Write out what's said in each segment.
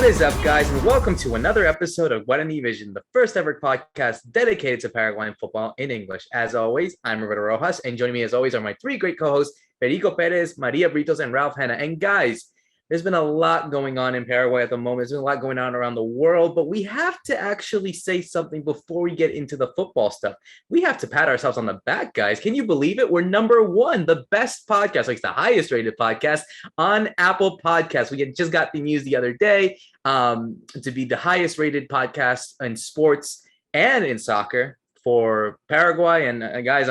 What is up, guys, and welcome to another episode of Guarani Vision, the first ever podcast dedicated to Paraguayan football in English. As always, I'm Roberto Rojas, and joining me as always are my three great co-hosts, Fede Perez, Maria Britos, and Ralph Hanna. And guys, there's been a lot going on in Paraguay at the moment. There's been a lot going on around the world, but we have to actually say something before we get into the football stuff. We have to pat ourselves on the back, guys. Can you believe it? We're number one, the best podcast, like the highest rated podcast on Apple Podcasts. We just got the news the other day to be the highest rated podcast in sports and in soccer for Paraguay. And guys,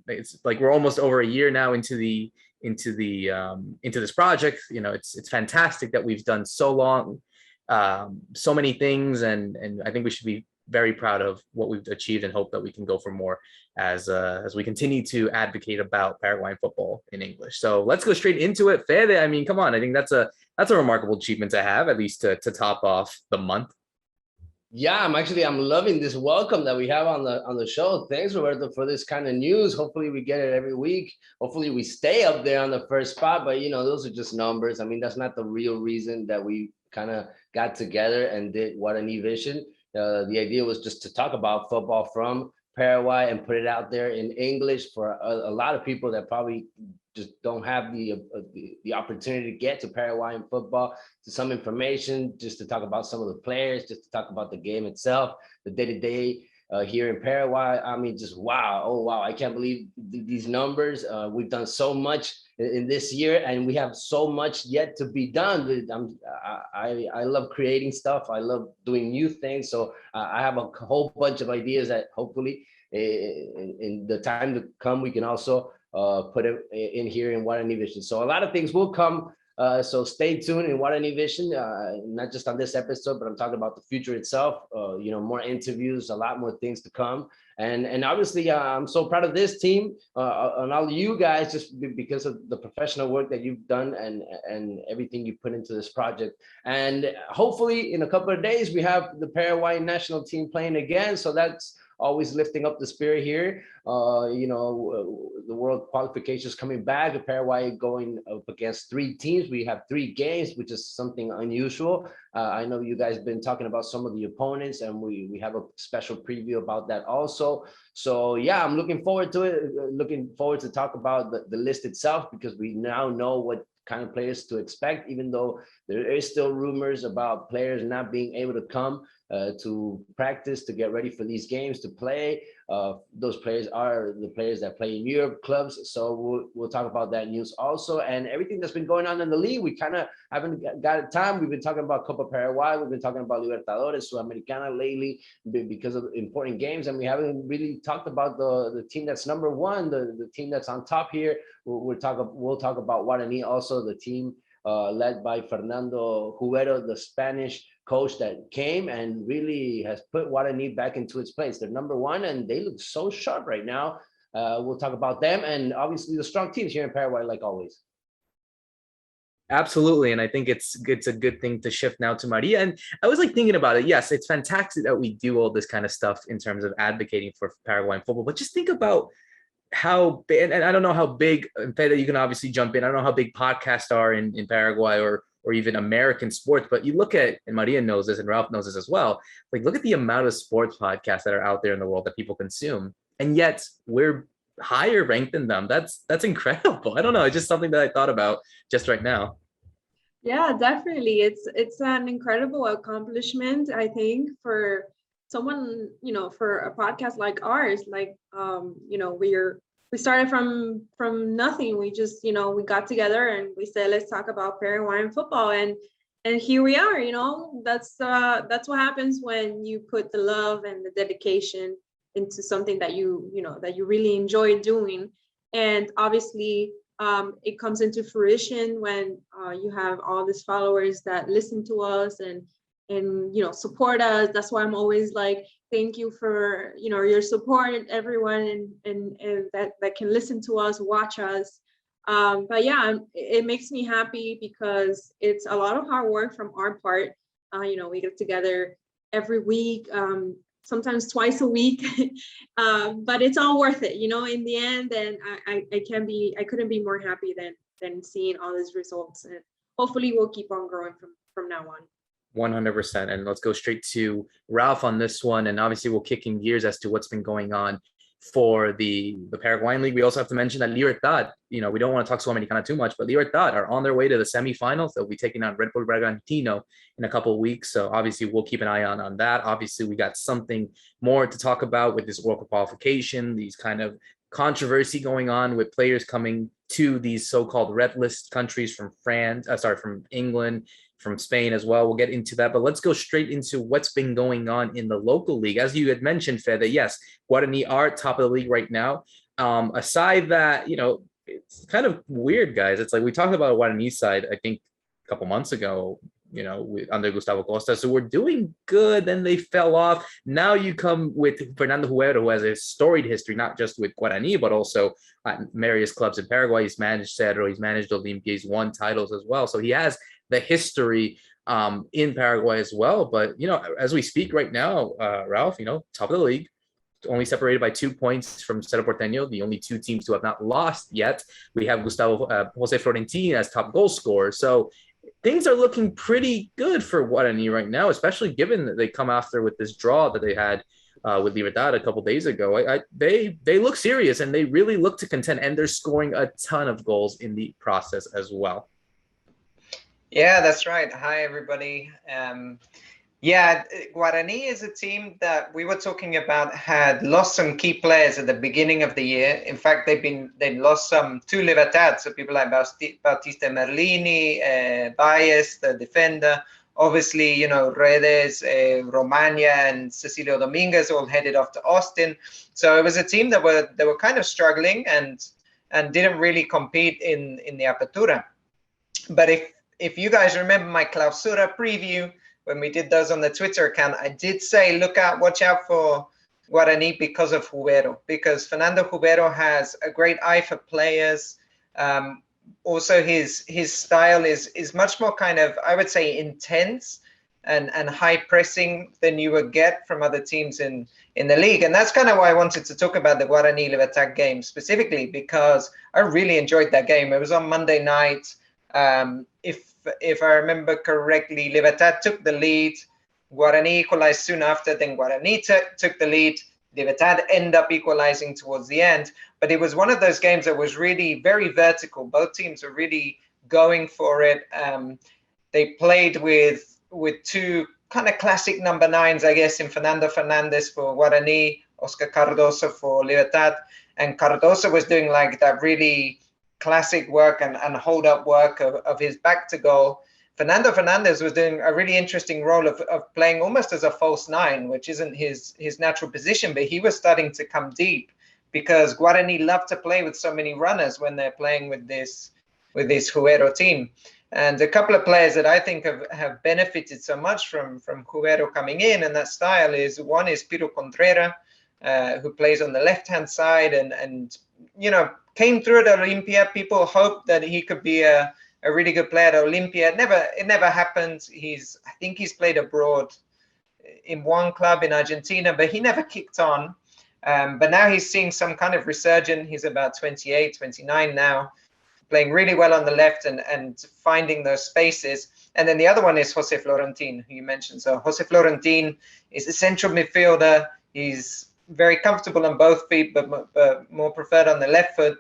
it's like we're almost over a year now into this project. You know, it's fantastic that we've done so long, so many things, and I think we should be very proud of what we've achieved and hope that we can go for more as we continue to advocate about Paraguayan football in English. So let's go straight into it. Fede, I mean, come on, I think that's a remarkable achievement to have, at least to top off the month. Yeah, I'm loving this welcome that we have on the show. Thanks, Roberto, for this kind of news. Hopefully we get it every week. Hopefully we stay up there on the first spot, but those are just numbers. I mean, that's not the real reason that we kind of got together and did Guarani Vision. The idea was just to talk about football from Paraguay and put it out there in English for a lot of people that probably just don't have the opportunity to get to Paraguayan football, to some information, just to talk about some of the players, just to talk about the game itself, the day-to-day here in Paraguay. I mean, just wow. Oh, wow. I can't believe these numbers. We've done so much in this year, and we have so much yet to be done. I love creating stuff. I love doing new things. So I have a whole bunch of ideas that hopefully in the time to come, we can also put it in here in Guarani Vision. So a lot of things will come. So stay tuned in Guarani Vision, not just on this episode, but I'm talking about the future itself. More interviews, a lot more things to come. And obviously, I'm so proud of this team and all of you guys, just because of the professional work that you've done and everything you put into this project. And hopefully in a couple of days, we have the Paraguayan national team playing again. So that's always lifting up the spirit here. The world qualifications coming back. Paraguay going up against three teams. We have three games, which is something unusual. I know you guys have been talking about some of the opponents, and we have a special preview about that also. So yeah, I'm looking forward to it. Looking forward to talk about the list itself, because we now know what kind of players to expect, even though there is still rumors about players not being able to come to practice, to get ready for these games, to play. Those players are the players that play in Europe clubs. So we'll talk about that news also, and everything that's been going on in the league. We kind of haven't got time. We've been talking about Copa Paraguay. We've been talking about Libertadores, Sudamericana lately because of important games, and we haven't really talked about the team that's number one, the team that's on top here. We'll talk about Guarani also, the team led by Fernando Jubero, the Spanish coach that came and really has put Guarani back into its place. They're number one, and they look so sharp right now. We'll talk about them, and obviously the strong teams here in Paraguay, like always. Absolutely, and I think it's a good thing to shift now to Maria. And I was thinking about it. Yes, it's fantastic that we do all this kind of stuff in terms of advocating for Paraguayan football, but just think about how big, and I don't know how big, Fede, you can obviously jump in. I don't know how big podcasts are in Paraguay or even American sports, but you look at, and Maria knows this and Ralph knows this as well, look at the amount of sports podcasts that are out there in the world that people consume, and yet we're higher ranked than them. That's incredible. I don't know. It's just something that I thought about just right now. Yeah, definitely. It's an incredible accomplishment, I think, for someone, for a podcast like ours. We started from nothing. We just, we got together and we said, let's talk about Paraguayan football, and here we are. That's what happens when you put the love and the dedication into something that you really enjoy doing. And obviously it comes into fruition when you have all these followers that listen to us and support us. That's why I'm always thank you for your support, and everyone and that can listen to us, watch us. But yeah, it makes me happy because it's a lot of hard work from our part. We get together every week, sometimes twice a week, but it's all worth it, in the end. And I couldn't be more happy than seeing all these results, and hopefully we'll keep on growing from now on. 100%. And let's go straight to Ralph on this one. And obviously, we'll kick in gears as to what's been going on for the Paraguayan League. We also have to mention that Libertad, we don't want to talk Sudamericana too much, but Libertad are on their way to the semifinals. They'll be taking on Red Bull Bragantino in a couple of weeks. So obviously, we'll keep an eye on that. Obviously, we got something more to talk about with this World Cup qualification, these kind of controversy going on with players coming to these so-called red list countries from from England, from Spain as well. We'll get into that, but let's go straight into what's been going on in the local league. As you had mentioned, Fede, yes, Guarani are top of the league right now. Aside that, it's kind of weird, guys. It's like we talked about Guarani side, I think a couple months ago, under Gustavo Costa. So we're doing good. Then they fell off. Now you come with Fernando Huero, who has a storied history, not just with Guarani, but also at various clubs in Paraguay. He's managed Cerro, he's managed Olimpia, he's won titles as well. So he has the history in Paraguay as well. But, as we speak right now, Ralph, top of the league, only separated by 2 points from Cerro Porteño, the only two teams who have not lost yet. We have Jose Florentin as top goal scorer. So things are looking pretty good for Guarani right now, especially given that they come after with this draw that they had with Libertad a couple days ago. They look serious and they really look to contend, and they're scoring a ton of goals in the process as well. Yeah, that's right. Hi, everybody. Guarani is a team that we were talking about had lost some key players at the beginning of the year. In fact, they've lost some to Libertad. So people like Bautista Merlini, Baez, the defender. Obviously, Redes, Romagna, and Cecilio Dominguez all headed off to Austin. So it was a team that were kind of struggling and didn't really compete in the Apertura. But if you guys remember my Clausura preview, when we did those on the Twitter account, I did say, watch out for Guarani because of Huero, because Fernando Huero has a great eye for players. Also, his style is much more kind of, I would say, intense and high pressing than you would get from other teams in the league. And that's kind of why I wanted to talk about the Guarani Libertad game specifically, because I really enjoyed that game. It was on Monday night. If I remember correctly, Libertad took the lead. Guarani equalized soon after. Then Guarani took the lead. Libertad ended up equalizing towards the end. But it was one of those games that was really very vertical. Both teams were really going for it. They played with two kind of classic number 9s, I guess, in Fernando Fernandez for Guarani, Oscar Cardoso for Libertad. And Cardoso was doing like that really classic work and hold up work of his back to goal. Fernando Fernandez was doing a really interesting role of playing almost as a false 9, which isn't his natural position, but he was starting to come deep because Guarani love to play with so many runners when they're playing with this Huero team. And a couple of players that I think have benefited so much from Huero coming in and that style is, one is Piro Contreras, who plays on the left-hand side and came through at Olimpia. People hoped that he could be a really good player at Olimpia. It never happened. I think he's played abroad in one club in Argentina, but he never kicked on. But now he's seeing some kind of resurgence. He's about 28, 29 now, playing really well on the left and finding those spaces. And then the other one is Jose Florentin, who you mentioned. So Jose Florentin is a central midfielder. He's very comfortable on both feet, but more preferred on the left foot.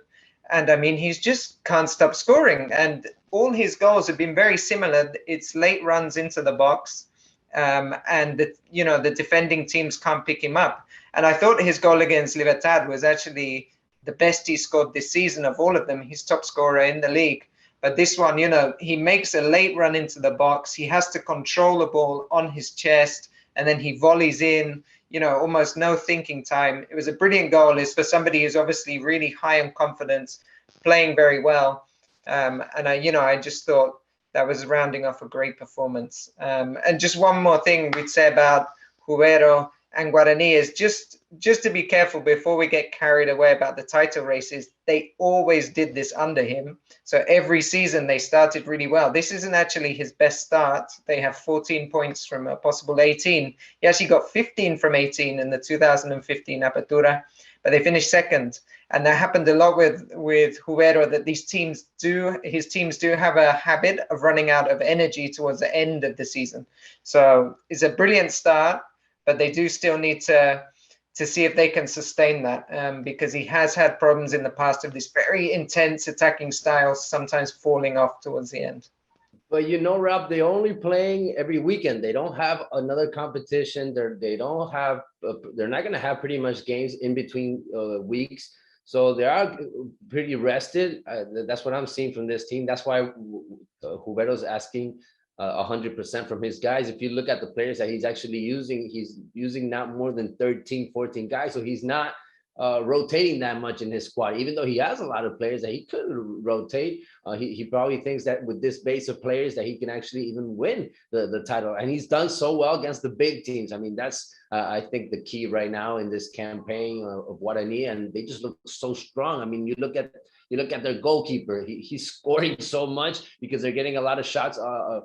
And I mean, he's just can't stop scoring. And all his goals have been very similar. It's late runs into the box, and the defending teams can't pick him up. And I thought his goal against Libertad was actually the best he scored this season of all of them. He's top scorer in the league. But this one, he makes a late run into the box. He has to control the ball on his chest, and then he volleys in. Almost no thinking time. It was a brilliant goal. It's for somebody who's obviously really high in confidence, playing very well. And I just thought that was rounding off a great performance. And just one more thing we'd say about Huero and Guarani is just to be careful before we get carried away about the title races. They always did this under him. So every season they started really well. This isn't actually his best start. They have 14 points from a possible 18. He actually got 15 from 18 in the 2015 Apertura. but they finished second. And that happened a lot with Jubero, that his teams do have a habit of running out of energy towards the end of the season. So it's a brilliant start, but they do still need to see if they can sustain that, because he has had problems in the past of this very intense attacking style, sometimes falling off towards the end. But Rob, they're only playing every weekend. They don't have another competition. They're not going to have pretty much games in between weeks. So they are pretty rested. That's what I'm seeing from this team. That's why Jubero's asking 100% from his guys. If you look at the players that he's actually using, he's using not more than 13, 14 guys. So he's not rotating that much in his squad, even though he has a lot of players that he could rotate. He probably thinks that with this base of players that he can actually even win the title. And he's done so well against the big teams. I mean, that's I think the key right now in this campaign of Guarani, and they just look so strong. I mean, you look at their goalkeeper. He's scoring so much because they're getting a lot of shots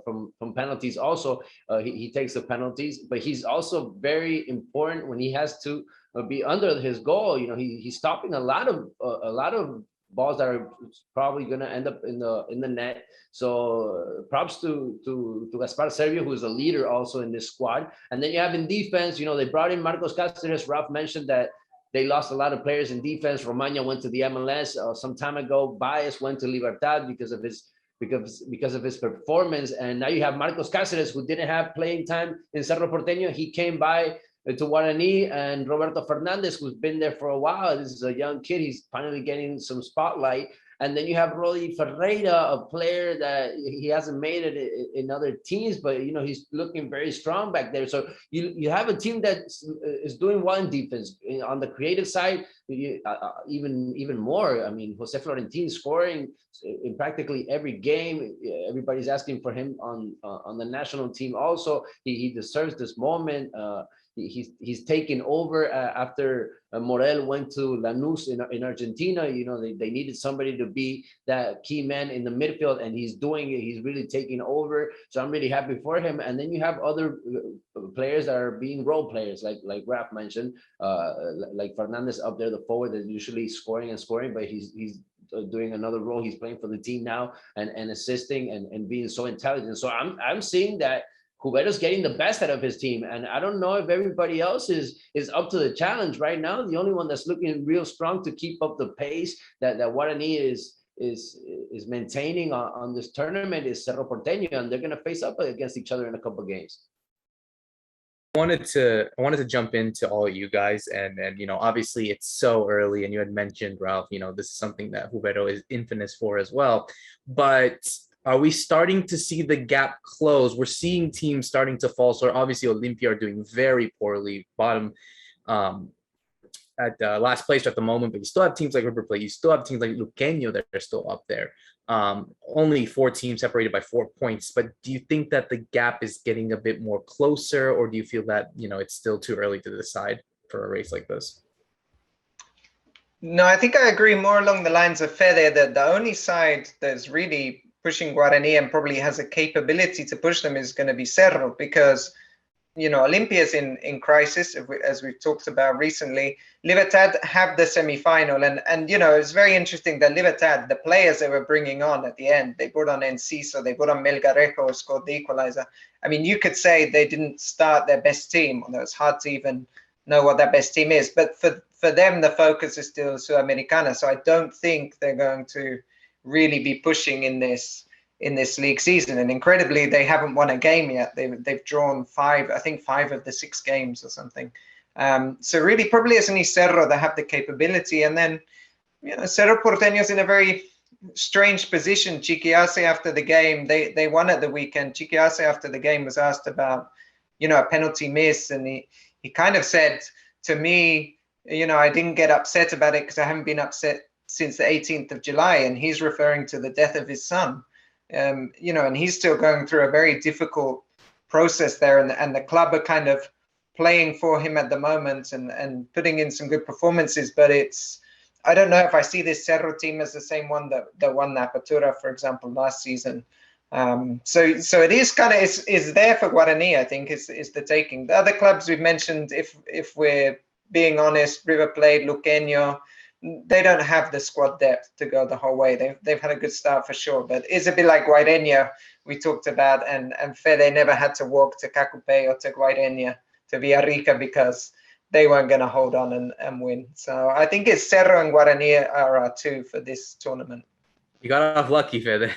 from penalties. Also, he takes the penalties, but he's also very important when he has to be under his goal. He's stopping a lot of balls that are probably going to end up in the net. So props to Gaspar Servio, who is a leader also in this squad. And then you have in defense, they brought in Marcos Cáceres. Ralph mentioned that they lost a lot of players in defense. Romaña went to the MLS some time ago. Baez went to Libertad because of his performance. And now you have Marcos Cáceres, who didn't have playing time in Cerro Porteño. He came by to Guarani, and Roberto Fernandez, who's been there for a while. This is a young kid. He's finally getting some spotlight. And then you have Rodi Ferreira, a player that he hasn't made it in other teams, but he's looking very strong back there. So you have a team that is doing well in defense. On the creative side, even more. I mean, Jose Florentin scoring in practically every game. Everybody's asking for him on the national team. Also, he deserves this moment. He's taken over after Morel went to Lanús in Argentina. They needed somebody to be that key man in the midfield, and he's doing it. He's really taking over. So I'm really happy for him. And then you have other players that are being role players, like Raph mentioned, like Fernandez up there, the forward that's usually scoring, but he's doing another role. He's playing for the team now and assisting and being so intelligent. So I'm seeing that Jubero's getting the best out of his team, and I don't know if everybody else is up to the challenge right now. The only one that's looking real strong to keep up the pace that Guarani is maintaining on this tournament is Cerro Porteño, and they're going to face up against each other in a couple of games. I wanted to jump into all of you guys, and obviously it's so early, and you had mentioned, Ralph, this is something that Jubero is infamous for as well, but are we starting to see the gap close? We're seeing teams starting to fall. So obviously Olimpia are doing very poorly, bottom at last place at the moment, but you still have teams like River Plate. You still have teams like Luqueño that are still up there. Only 4 teams separated by 4 points. But do you think that the gap is getting a bit more closer, or do you feel that, it's still too early to decide for a race like this? No, I think I agree more along the lines of Fede, that the only side that's really pushing Guarani and probably has a capability to push them is going to be Cerro, because Olimpia is in crisis, as we've talked about recently. Libertad have the semi-final, and it's very interesting that Libertad, the players they were bringing on at the end, they brought on Enciso, they brought on Melgarejo, who scored the equalizer. I mean, you could say they didn't start their best team, although it's hard to even know what that best team is. But for them, the focus is still Sudamericana, so I don't think they're going to really be pushing in this league season. And incredibly, they haven't won a game yet. They've drawn 5 of the 6 games or something. So really, probably it's only Cerro that have the capability. And then, Cerro Porteño's in a very strange position. Chiquiase, after the game, they won at the weekend. Chiquiase, after the game, was asked about, a penalty miss, and he kind of said to me, I didn't get upset about it because I haven't been upset since the 18th of July, and he's referring to the death of his son. And he's still going through a very difficult process there, and the club are kind of playing for him at the moment and putting in some good performances, but I don't know if I see this Cerro team as the same one that won the Apertura, for example, last season. So it is kind of is there for Guarani, I think, is the taking. The other clubs we've mentioned, if we're being honest, River Plate, Luqueño, they don't have the squad depth to go the whole way. They've had a good start for sure, but it's a bit like Guarani we talked about, and Fede never had to walk to Cacupe or to Guarani to Villarrica because they weren't going to hold on and win. So I think it's Cerro and Guarani are our two for this tournament. You got off lucky, Fede.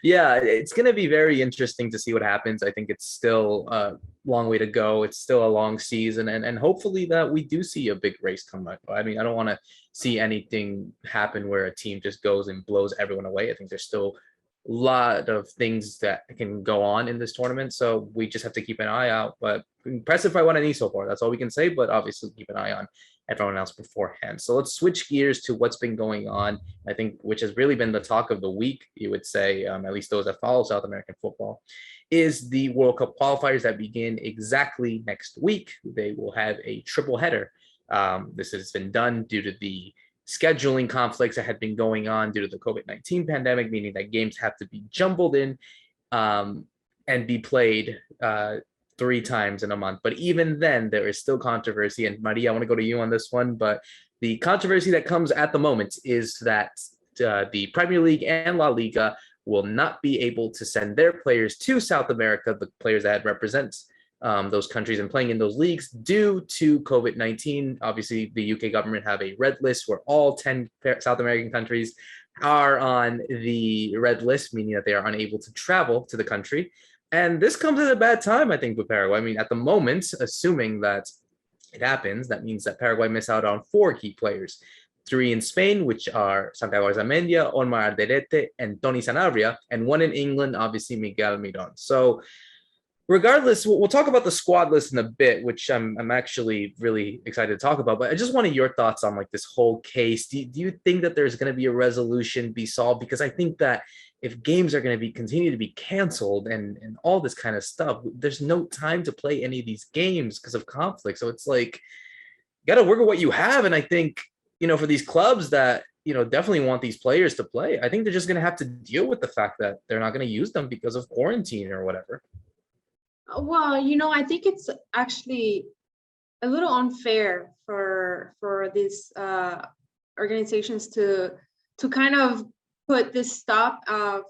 Yeah, it's going to be very interesting to see what happens. I think it's still a long way to go. It's still a long season, and hopefully that we do see a big race come up. I mean, I don't want to see anything happen where a team just goes and blows everyone away. I think there's still a lot of things that can go on in this tournament, so we just have to keep an eye out. But impressive by Guarani so far. That's all we can say, but obviously keep an eye on everyone else beforehand. So let's switch gears to what's been going on, I think, which has really been the talk of the week, you would say, at least those that follow South American football, is the World Cup qualifiers that begin exactly next week. They will have a triple header. This has been done due to the scheduling conflicts that had been going on due to the COVID-19 pandemic, meaning that games have to be jumbled in and be played 3 times in a month. But even then, there is still controversy. And Maria, I want to go to you on this one. But the controversy that comes at the moment is that the Premier League and La Liga will not be able to send their players to South America, the players that represent those countries and playing in those leagues, due to COVID-19. Obviously, the UK government have a red list where all 10 South American countries are on the red list, meaning that they are unable to travel to the country. And this comes at a bad time, I think, with Paraguay. I mean, at the moment, assuming that it happens, that means that Paraguay miss out on 4 key players. 3 in Spain, which are Santiago Arzamendia, Omar Alderete, and Tony Sanabria, and 1 in England, obviously Miguel Miron. So regardless, we'll talk about the squad list in a bit, which I'm actually really excited to talk about. But I just wanted your thoughts on like this whole case. Do you think that there's going to be a resolution be solved? Because I think that if games are going to continue to be canceled and all this kind of stuff, there's no time to play any of these games because of conflict. So it's like, you got to work with what you have. And I think, for these clubs that, definitely want these players to play, I think they're just going to have to deal with the fact that they're not going to use them because of quarantine or whatever. Well, I think it's actually a little unfair for these organizations to kind of put this stop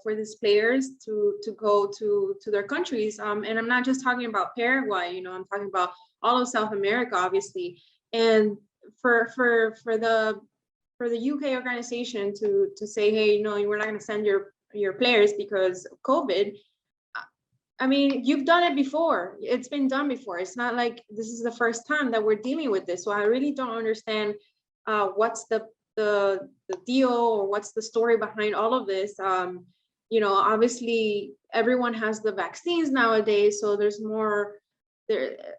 for these players to go to their countries. And I'm not just talking about Paraguay, I'm talking about all of South America, obviously. And for the UK organization to say, hey, no, we're not going to send your players because of COVID. I mean, you've done it before. It's been done before. It's not like this is the first time that we're dealing with this. So I really don't understand what's the deal or what's the story behind all of this. Obviously everyone has the vaccines nowadays, so it's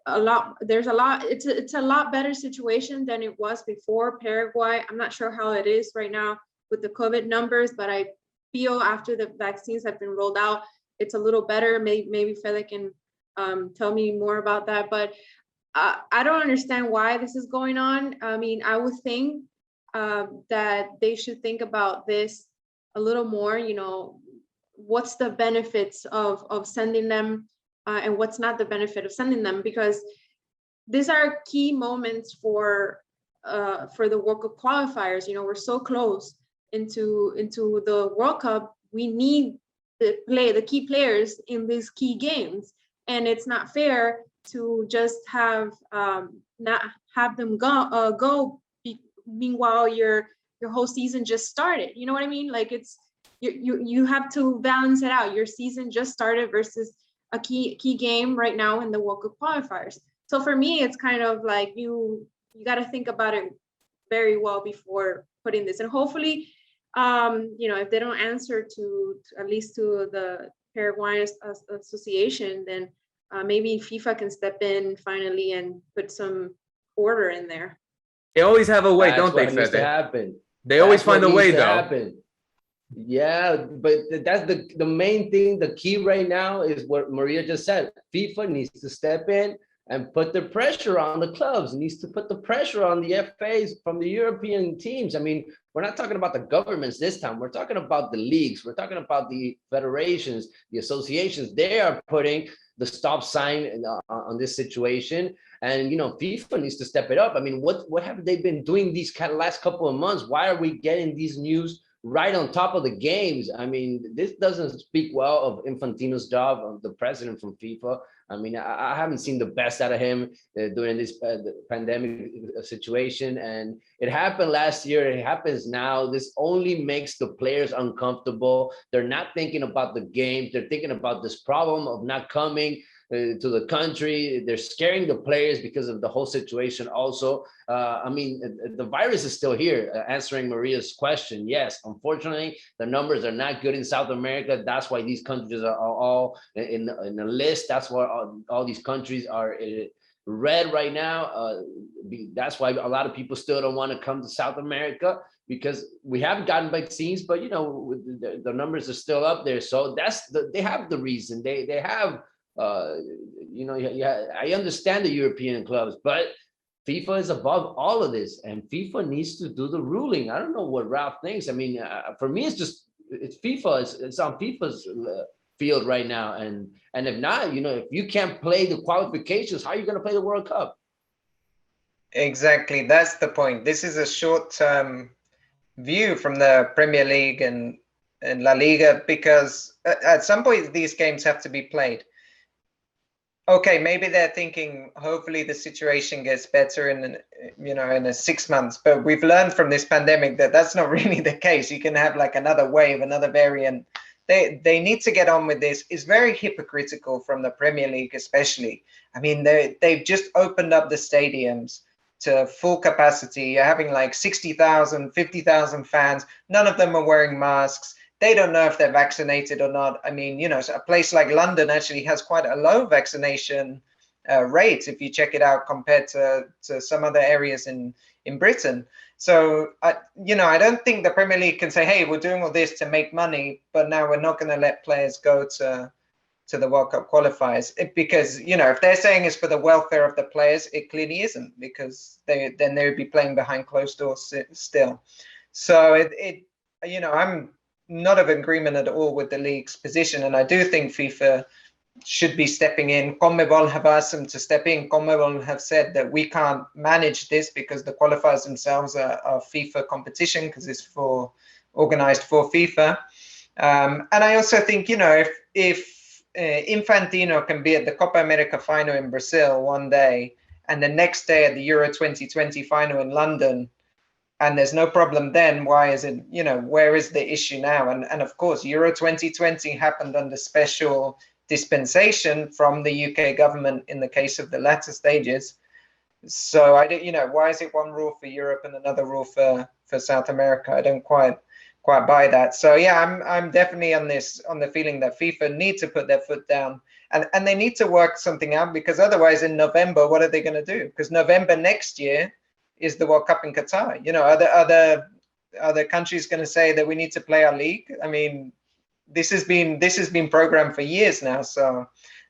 a lot better situation than it was before Paraguay. I'm not sure how it is right now with the COVID numbers, but I feel after the vaccines have been rolled out, it's a little better. Maybe Fede can tell me more about that, but I don't understand why this is going on. I mean, I would think that they should think about this a little more, what's the benefits of sending them and what's not the benefit of sending them, because these are key moments for the World Cup qualifiers. We're so close into the World Cup. We need the key players in these key games, and it's not fair to just not have them go meanwhile your whole season just started. You know what I mean? Like, it's you have to balance it out. Your season just started versus a key game right now in the World Cup qualifiers. So for me, it's kind of like you got to think about it very well before putting this. And hopefully, if they don't answer to at least to the Paraguayan Association, then maybe FIFA can step in finally and put some order in there. They always have a way, don't they, Fede? They always find a way, though. Yeah, but that's the main thing. The key right now is what Maria just said. FIFA needs to step in and put the pressure on the clubs, needs to put the pressure on the FAs from the European teams. I mean, we're not talking about the governments this time. We're talking about the leagues. We're talking about the federations, the associations. They are putting the stop sign on this situation. And, FIFA needs to step it up. I mean, what have they been doing these kind of last couple of months? Why are we getting these news right on top of the games? I mean, this doesn't speak well of Infantino's job, of the president from FIFA. I mean, I haven't seen the best out of him during this pandemic situation. And it happened last year. It happens now. This only makes the players uncomfortable. They're not thinking about the games. They're thinking about this problem of not coming to the country. They're scaring the players because of the whole situation also. I mean, the virus is still here. Answering Maria's question, yes, unfortunately, the numbers are not good in South America. That's why these countries are all in a list. That's why all these countries are red right now. That's why a lot of people still don't want to come to South America, because we haven't gotten vaccines, but the numbers are still up there. So they have the reason. They have I understand the European clubs, but FIFA is above all of this, and FIFA needs to do the ruling. I don't know what Ralph thinks. I mean, for me, it's FIFA. It's on FIFA's field right now, and if not, if you can't play the qualifications, how are you going to play the World Cup? Exactly, that's the point. This is a short-term view from the Premier League and La Liga, because at some point these games have to be played. Okay, maybe they're thinking, hopefully the situation gets better in a 6 months. But we've learned from this pandemic that that's not really the case. You can have like another wave, another variant. They need to get on with this. It's very hypocritical from the Premier League, especially. I mean, they've just opened up the stadiums to full capacity. You're having like 60,000, 50,000 fans. None of them are wearing masks. They don't know if they're vaccinated or not. I mean, so a place like London actually has quite a low vaccination rate, if you check it out, compared to some other areas in Britain. So, I don't think the Premier League can say, hey, we're doing all this to make money, but now we're not going to let players go to the World Cup qualifiers. Because, if they're saying it's for the welfare of the players, it clearly isn't, because then they would be playing behind closed doors still. So, I'm not of agreement at all with the league's position, and I do think FIFA should be stepping in. CONMEBOL have asked them to step in. CONMEBOL have said that we can't manage this because the qualifiers themselves are FIFA competition, because it's organized for FIFA. And I also think, if Infantino can be at the Copa America final in Brazil one day, and the next day at the Euro 2020 final in London, and there's no problem then, why is it, where is the issue now? And of course, Euro 2020 happened under special dispensation from the UK government in the case of the latter stages. So why is it one rule for Europe and another rule for South America? I don't quite buy that. So yeah, I'm definitely on the feeling that FIFA need to put their foot down, and they need to work something out, because otherwise in November, what are they going to do? Because November next year is the World Cup in Qatar. Other countries going to say that we need to play our league? I mean, this has been programmed for years now. So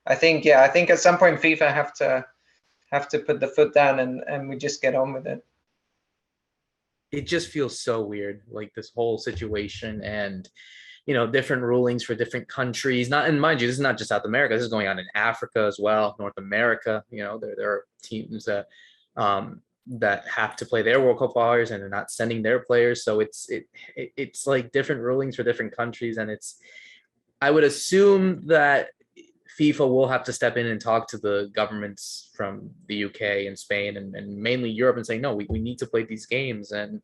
I think at some point FIFA have to put the foot down and we just get on with it. It just feels so weird, like this whole situation, and different rulings for different countries. And mind you, this is not just South America. This is going on in Africa as well, North America. There are teams that have to play their World Cup qualifiers and they're not sending their players. So it's like different rulings for different countries. And I would assume that FIFA will have to step in and talk to the governments from the UK and Spain and mainly Europe and say, no, we need to play these games. And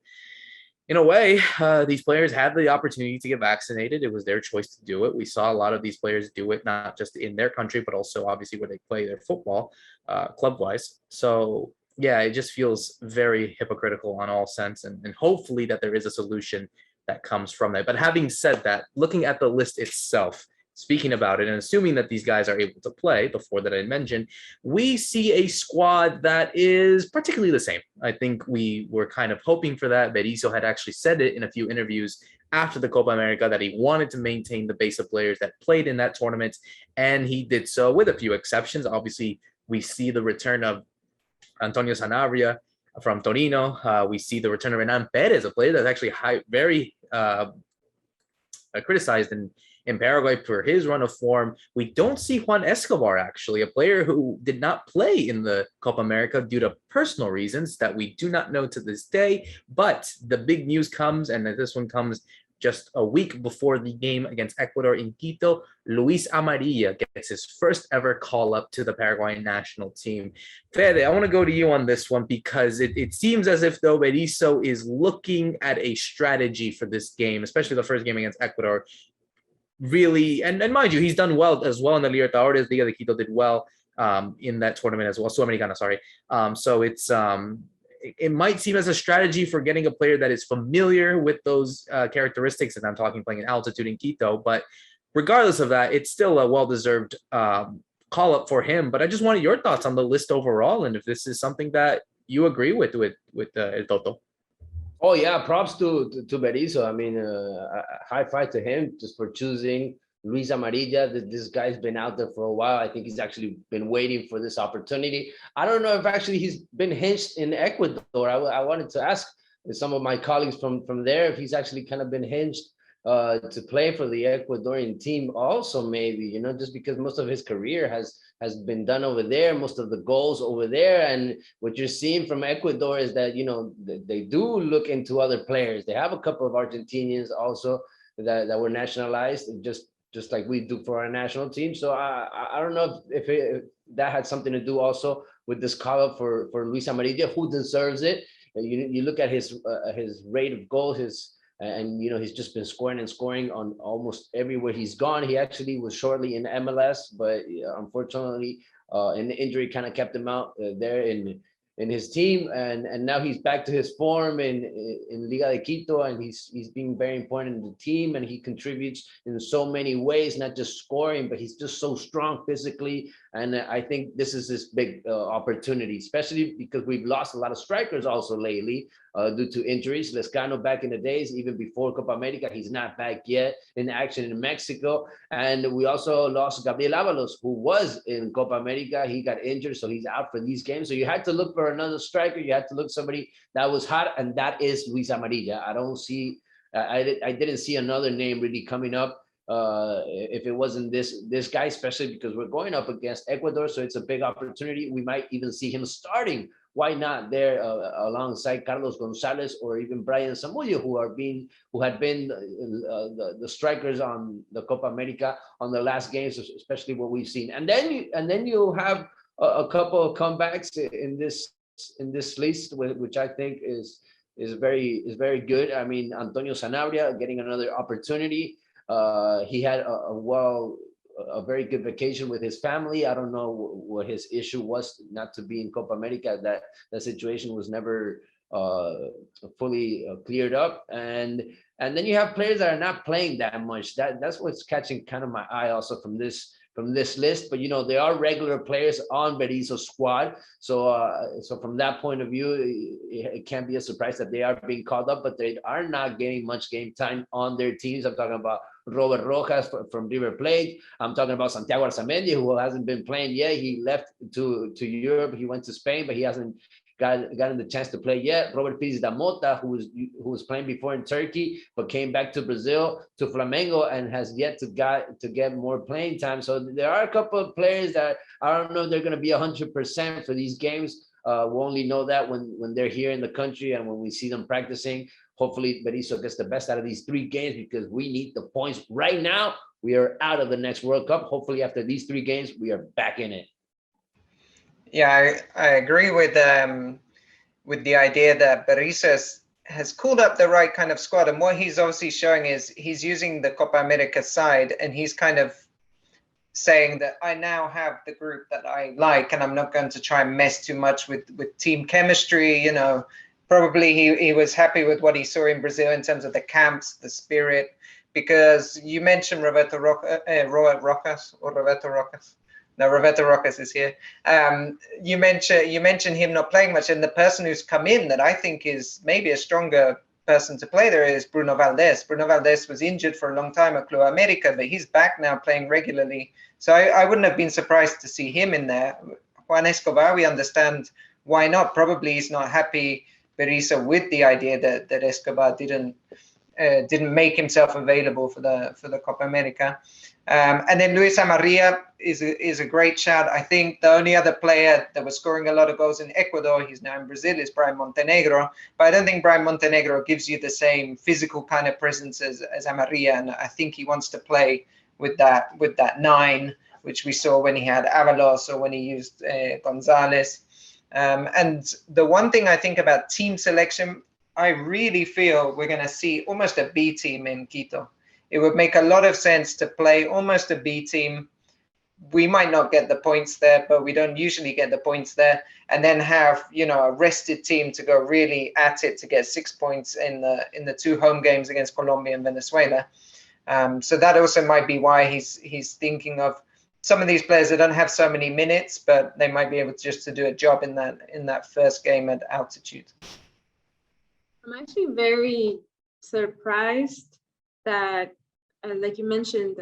in a way, these players had the opportunity to get vaccinated. It was their choice to do it. We saw a lot of these players do it, not just in their country, but also obviously where they play their football club-wise. So yeah, it just feels very hypocritical on all sense, and hopefully that there is a solution that comes from that. But having said that, looking at the list itself, speaking about it and assuming that these guys are able to play, the four that I mentioned, we see a squad that is particularly the same. I think we were kind of hoping for that. Berizzo had actually said it in a few interviews after the Copa America that he wanted to maintain the base of players that played in that tournament, and he did so with a few exceptions. Obviously, we see the return of Antonio Sanabria from Torino. We see the return of Hernan Perez, a player that's actually very criticized in Paraguay for his run of form. We don't see Juan Escobar, actually, a player who did not play in the Copa America due to personal reasons that we do not know to this day. But the big news comes, and this one comes just a week before the game against Ecuador in Quito. Luis Amarilla gets his first ever call up to the Paraguayan national team. Fede, I want to go to you on this one because it seems as if though Berizzo is looking at a strategy for this game, especially the first game against Ecuador. Really, and mind you, he's done well as well in the Libertadores. Liga de Quito did well in that tournament as well. Sudamericana, sorry. So it might seem as a strategy for getting a player that is familiar with those characteristics, and I'm talking playing in altitude in Quito, but regardless of that, it's still a well-deserved call-up for him. But I just wanted your thoughts on the list overall, and if this is something that you agree with El Toto. Oh yeah, props to Berizzo. I mean, high five to him just for choosing Luis Amarilla. This guy's been out there for a while. I think he's actually been waiting for this opportunity. I don't know if actually he's been hinged in Ecuador. I wanted to ask some of my colleagues from there if he's actually kind of been hinged to play for the Ecuadorian team also, maybe, just because most of his career has been done over there, most of the goals over there. And what you're seeing from Ecuador is that, they do look into other players. They have a couple of Argentinians also that were nationalized, just like we do for our national team. So I don't know if that had something to do also with this call up for Luis Amarilla, who deserves it. You look at his rate of goals, he's just been scoring on almost everywhere he's gone. He actually was shortly in MLS, but unfortunately, an injury kind of kept him out there in his team, and now he's back to his form in Liga de Quito, and he's being very important in the team, and he contributes in so many ways, not just scoring, but he's just so strong physically. And I think this is his big opportunity, especially because we've lost a lot of strikers also lately due to injuries. Lescano back in the days, even before Copa America, he's not back yet in action in Mexico. And we also lost Gabriel Avalos, who was in Copa America. He got injured, so he's out for these games. So you had to look for another striker. You had to look somebody that was hot, and that is Luis Amarilla. I didn't see another name really coming up. If it wasn't this guy, especially because we're going up against Ecuador, so it's a big opportunity. We might even see him starting. Why not there alongside Carlos Gonzalez or even Brian Zamudio, who had been the strikers on the Copa America on the last games, especially what we've seen. And then you have a couple of comebacks in this list, which I think is very good. I mean, Antonio Sanabria getting another opportunity. He had a very good vacation with his family. I don't know what his issue was not to be in Copa America. That situation was never fully cleared up. And then you have players that are not playing that much. That's what's catching kind of my eye also from this list. But they are regular players on Berizzo's squad. So from that point of view, it can't be a surprise that they are being called up, but they are not getting much game time on their teams. I'm talking about Roberto Rojas from River Plate. I'm talking about Santiago Arzamendi, who hasn't been playing yet. He left to Europe. He went to Spain, but he hasn't gotten the chance to play yet. Robert Pires da Mota, who was playing before in Turkey, but came back to Brazil, to Flamengo, and has yet to get more playing time. So there are a couple of players that I don't know if they're going to be 100% for these games. We'll only know that when they're here in the country and when we see them practicing. Hopefully, Berizzo gets the best out of these 3 games because we need the points right now. We are out of the next World Cup. Hopefully, after these 3 games, we are back in it. Yeah, I agree with the idea that Berizzo has called up the right kind of squad, and what he's obviously showing is he's using the Copa America side, and he's kind of saying that I now have the group that I like, and I'm not going to try and mess too much with team chemistry. Probably he was happy with what he saw in Brazil in terms of the camps, the spirit, because you mentioned Roberto Rojas. No, Roberto Rojas is here. You mentioned him not playing much, and the person who's come in that I think is maybe a stronger person to play there is Bruno Valdez. Bruno Valdez was injured for a long time at Club America, but he's back now playing regularly. So I wouldn't have been surprised to see him in there. Juan Escobar, we understand why not. Probably he's not happy, Berizzo, with the idea that Escobar didn't didn't make himself available for the Copa America. And then Luis Amarilla is a great shout. I think the only other player that was scoring a lot of goals in Ecuador, he's now in Brazil, is Brian Montenegro. But I don't think Brian Montenegro gives you the same physical kind of presence as Amarilla, and I think he wants to play with that 9, which we saw when he had Avalos or when he used Gonzalez. And the one thing I think about team selection, I really feel we're going to see almost a B team in Quito. It would make a lot of sense to play almost a B team. We might not get the points there, but we don't usually get the points there. And then have, a rested team to go really at it to get 6 points in the 2 home games against Colombia and Venezuela. So that also might be why he's thinking of some of these players that don't have so many minutes, but they might be able to do a job in that first game at altitude. I'm actually very surprised that, like you mentioned,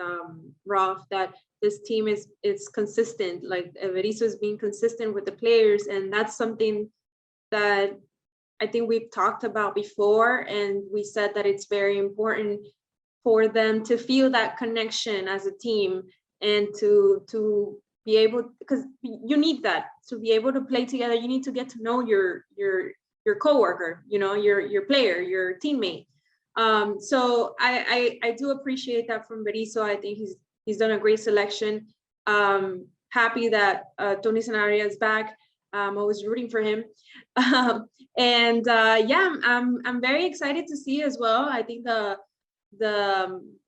Rolf, that this team is consistent. Like Berizzo is being consistent with the players, and that's something that I think we've talked about before, and we said that it's very important for them to feel that connection as a team and to be able, because you need that to be able to play together. You need to get to know your coworker, your player, your teammate. So I do appreciate that from Berizzo. I think he's done a great selection. Happy that Tony Sanabria is back. I was rooting for him. I'm very excited to see as well. I think the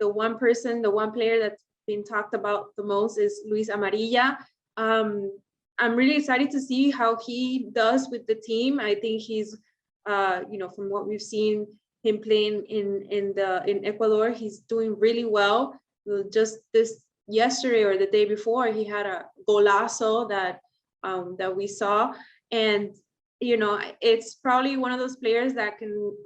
one player that's been talked about the most is Luis Amarilla. I'm really excited to see how he does with the team. I think he's, from what we've seen him playing in Ecuador, he's doing really well. Just this yesterday or the day before, he had a golazo that we saw, and it's probably one of those players that can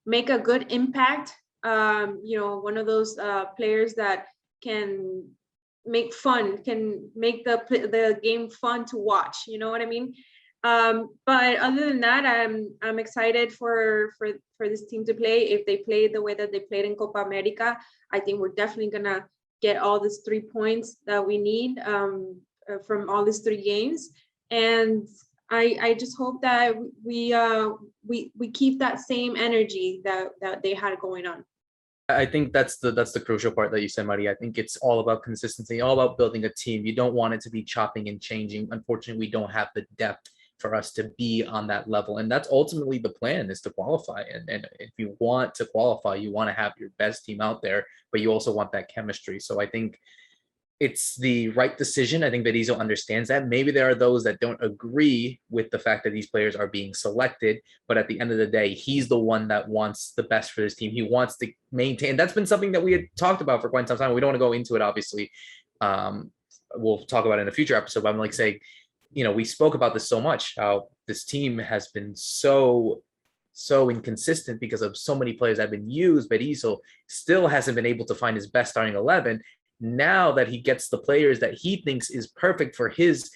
make a good impact. One of those players that can make the game fun to watch. You know what I mean? But other than that, I'm excited for this team to play. If they play the way that they played in Copa America, I think we're definitely gonna get all these 3 points that we need from all these 3 games. And I just hope that we keep that same energy that they had going on. I think that's the crucial part that you said, Maria. I think it's all about consistency, all about building a team. You don't want it to be chopping and changing. Unfortunately, we don't have the depth for us to be on that level. And that's ultimately the plan, is to qualify. And if you want to qualify, you want to have your best team out there, but you also want that chemistry. So I think it's the right decision. I think Berizzo understands that. Maybe there are those that don't agree with the fact that these players are being selected, but at the end of the day, he's the one that wants the best for his team. He wants to maintain. That's been something that we had talked about for quite some time. We don't want to go into it, obviously. We'll talk about it in a future episode, but I'm like saying, we spoke about this so much, how this team has been so inconsistent because of so many players that have been used. Berizzo still hasn't been able to find his best starting 11. Now that he gets the players that he thinks is perfect for his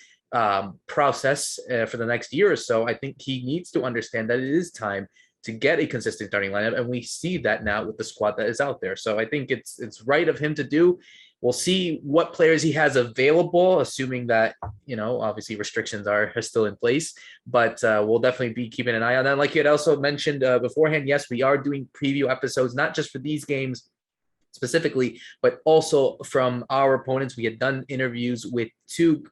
process for the next year or so, I think he needs to understand that it is time to get a consistent starting lineup. And we see that now with the squad that is out there. So I think it's right of him to do. We'll see what players he has available, assuming that, obviously restrictions are still in place, but we'll definitely be keeping an eye on that. Like you had also mentioned beforehand, yes, we are doing preview episodes, not just for these games specifically, but also from our opponents. We had done interviews with 2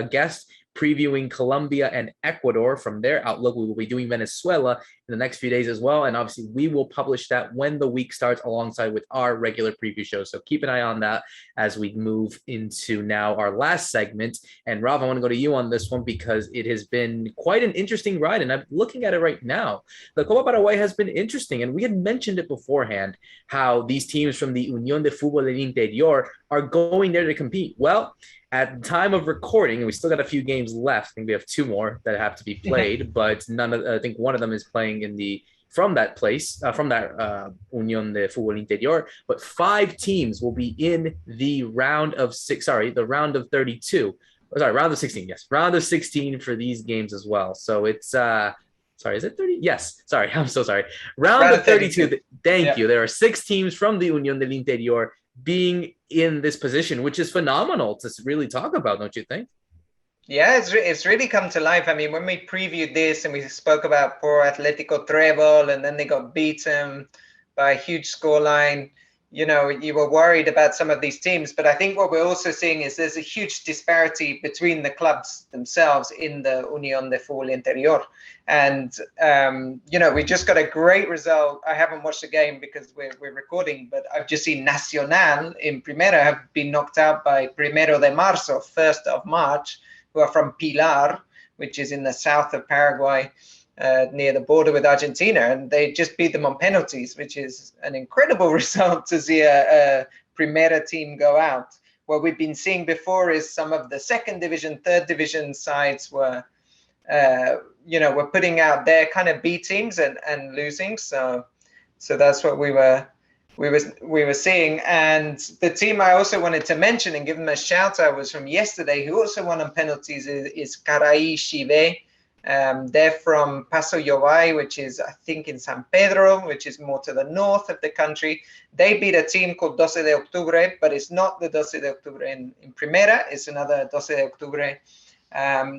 guests previewing Colombia and Ecuador from their outlook. We will be doing Venezuela in the next few days as well. And obviously we will publish that when the week starts alongside with our regular preview show. So keep an eye on that as we move into now our last segment. And Rob, I want to go to you on this one because it has been quite an interesting ride. And I'm looking at it right now. The Copa Paraguay has been interesting. And we had mentioned it beforehand, how these teams from the Unión de Fútbol del Interior are going there to compete. Well, at the time of recording, and we still got a few games left. I think we have 2 more that have to be played, but I think one of them is playing from that Unión de Fútbol Interior. But 5 teams will be in the round of 32. Round of 16. Yes, round of 16 for these games as well. So it's sorry, is it 30? Yes, sorry, I'm so sorry. Round of 32. Thank you. There are 6 teams from the Unión del Interior being in this position, which is phenomenal to really talk about, don't you think? Yeah, it's really come to life. I mean, when we previewed this and we spoke about poor Atletico treble, and then they got beaten by a huge scoreline, you know, you were worried about some of these teams. But I think what we're also seeing is there's a huge disparity between the clubs themselves in the Unión de Fútbol Interior. And, you know, we just got a great result. I haven't watched the game because we're recording, but I've just seen Nacional in Primera have been knocked out by Primero de Marzo, 1st of March, who are from Pilar, which is in the south of Paraguay, near the border with Argentina, and they just beat them on penalties, which is an incredible result to see a Primera team go out. What we've been seeing before is some of the 2nd division, 3rd division sides were, you know, were putting out their kind of B teams and losing. So that's what we were seeing. And the team I also wanted to mention and give them a shout out was from yesterday, who also won on penalties, is Carai Chive. They're from Paso Yobay, which is, I think, in San Pedro, which is more to the north of the country. They beat a team called 12 de Octubre, but it's not the 12 de Octubre in Primera. It's another 12 de Octubre.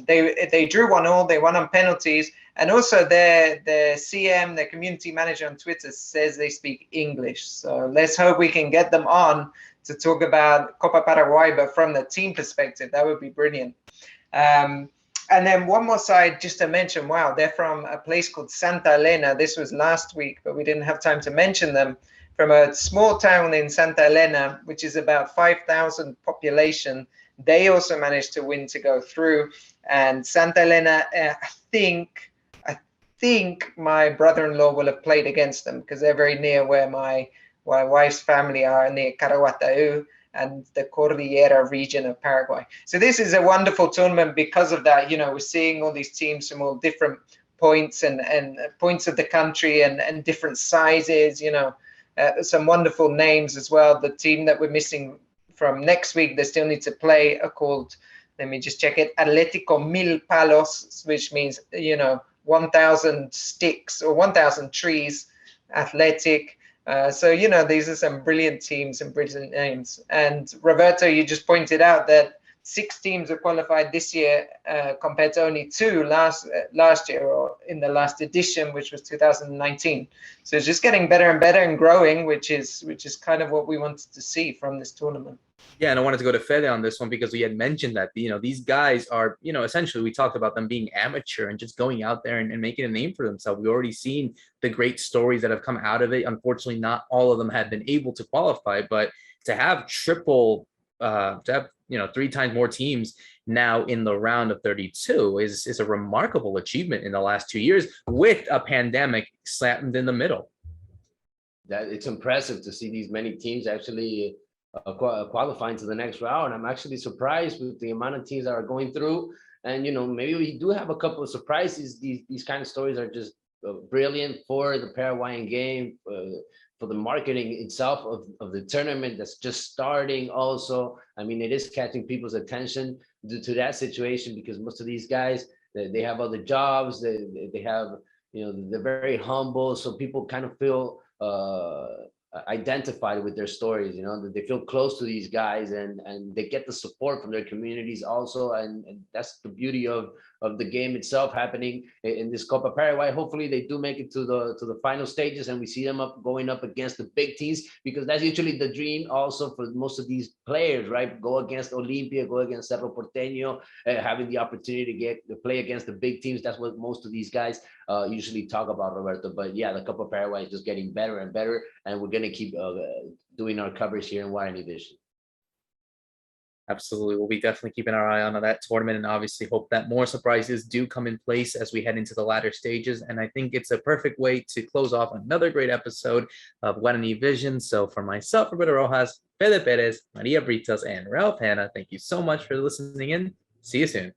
They drew 1-1. They won on penalties. And also their CM, their community manager on Twitter, says they speak English. So let's hope we can get them on to talk about Copa Paraguay, but from the team perspective. That would be brilliant. And then one more side, just to mention, wow, they're from a place called Santa Elena. This was last week, but we didn't have time to mention them. From a small town in Santa Elena, which is about 5,000 population. They also managed to win to go through. And Santa Elena, I think my brother-in-law will have played against them because they're very near where my wife's family are, near Caraguatão and the Cordillera region of Paraguay. So this is a wonderful tournament because of that. You know, we're seeing all these teams from all different points and points of the country and different sizes, you know, some wonderful names as well. The team that we're missing from next week, they still need to play, are called, let me just check it, Atlético Mil Palos, which means, you know, 1,000 sticks or 1,000 trees, athletic. So, you know, these are some brilliant teams and brilliant names. And Roberto, you just pointed out that 6 teams have qualified this year compared to only 2 last year, or in the last edition, which was 2019. So it's just getting better and better and growing, which is kind of what we wanted to see from this tournament. Yeah, and I wanted to go to Fede on this one because we had mentioned that, you know, these guys are, you know, essentially we talked about them being amateur and just going out there and making a name for themselves. We've already seen the great stories that have come out of it. Unfortunately, not all of them have been able to qualify, but to have to have, you know, 3 times more teams now in the round of 32 is a remarkable achievement in the last 2 years with a pandemic slammed in the middle. That it's impressive to see these many teams actually qualifying to the next round. I'm actually surprised with the amount of teams that are going through, and you know, maybe we do have a couple of surprises. These kind of stories are just brilliant for the Paraguayan game, for the marketing itself of the tournament that's just starting. Also, I mean, it is catching people's attention due to that situation because most of these guys, they have other jobs, they have, you know, they're very humble, so people kind of feel identified with their stories, you know, that they feel close to these guys and they get the support from their communities also, and that's the beauty of the game itself happening in this Copa Paraguay. Hopefully they do make it to the final stages and we see them going up against the big teams, because that's usually the dream also for most of these players, right? Go against Olimpia, go against Cerro Porteño, having the opportunity to play against the big teams. That's what most of these guys usually talk about, Roberto. But yeah, the Copa Paraguay is just getting better and better, and we're going to keep doing our coverage here in Guarani Vision. Absolutely. We'll be definitely keeping our eye on that tournament, and obviously hope that more surprises do come in place as we head into the latter stages. And I think it's a perfect way to close off another great episode of Guarani Vision. So for myself, Roberto Rojas, Fede Perez, Maria Britos, and Ralph Hanna, thank you so much for listening in. See you soon.